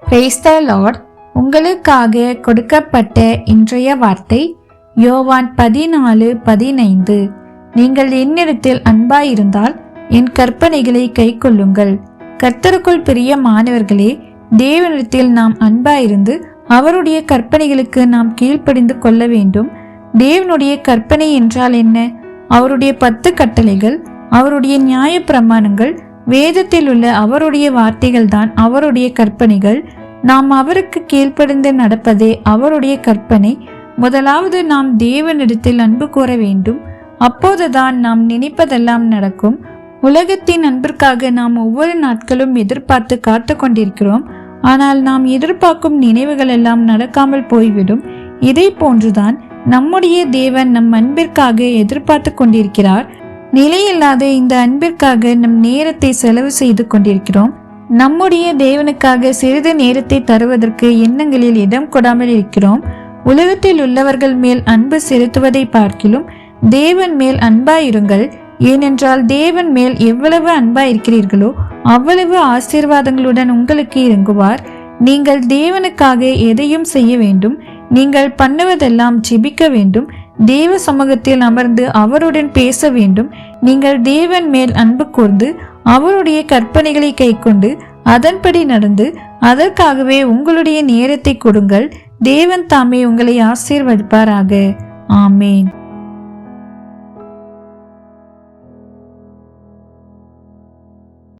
Praise the Lord. உங்களுக்காக கொடுக்கப்பட்ட இன்றைய வார்த்தை யோவான் 14:15. நீங்கள் என்னிடத்தில் அன்பாயிருந்தால் என் கற்பனைகளை கைக்கொள்ளுங்கள். கர்த்தருக்குள் பிரியமானவர்களே, தேவனிடத்தில் நாம் அன்பாயிருந்து அவருடைய கற்பனைகளுக்கு நாம் கீழ்ப்படிந்து கொள்ள வேண்டும். தேவனுடைய கற்பனை என்றால் என்ன? அவருடைய 10 கட்டளைகள், அவருடைய நியாய பிரமாணங்கள், வேதத்தில் உள்ள அவருடைய வார்த்தைகள் தான் அவருடைய கற்பனைகள். நாம் அவருக்கு கீழ்ப்படிந்து நடப்பதே அவருடைய கற்பனை. முதலாவது நாம் தேவனிடத்தில் அன்பு கூற வேண்டும். அப்போதுதான் நாம் நினைப்பதெல்லாம் நடக்கும். உலகத்தின் அன்பிற்காக நாம் ஒவ்வொரு நாட்களும் எதிர்பார்த்து காத்து கொண்டிருக்கிறோம். ஆனால் நாம் எதிர்பார்க்கும் நினைவுகள் எல்லாம் நடக்காமல் போய்விடும். இதை போன்றுதான் நம்முடைய தேவன் நம் அன்பிற்காக எதிர்பார்த்து கொண்டிருக்கிறார். நிலையில்லாத இந்த அன்பிற்காக நம் நேரத்தை செலவு செய்து கொண்டிருக்கிறோம். நம்முடைய தேவனுக்காக சிறிது நேரத்தை தருவதற்கு எண்ணங்களில் இடம் கொடாமல் இருக்கிறோம். உலகத்தில் உள்ளவர்கள் மேல் அன்பு செலுத்துவதை பார்க்கிலும் தேவன் மேல் அன்பாயிருங்கள். ஏனென்றால் தேவன் மேல் எவ்வளவு அன்பாயிருக்கிறீர்களோ அவ்வளவு ஆசீர்வாதங்களுடன் உங்களுக்கு இறங்குவார். நீங்கள் தேவனுக்காக எதையும் செய்ய வேண்டும். நீங்கள் பண்ணுவதெல்லாம் ஜெபிக்க வேண்டும். தேவ சமூகத்தில் அமர்ந்து அவருடன் பேச வேண்டும். நீங்கள் தேவன் மேல் அன்பு கூர்ந்து அவருடைய கற்பனைகளை கைக்கொண்டு அதன்படி நடந்து அதற்காகவே உங்களுடைய நேரத்தை கொடுங்கள். தேவன் தாமே உங்களை ஆசீர்வதிப்பாராக. ஆமேன்.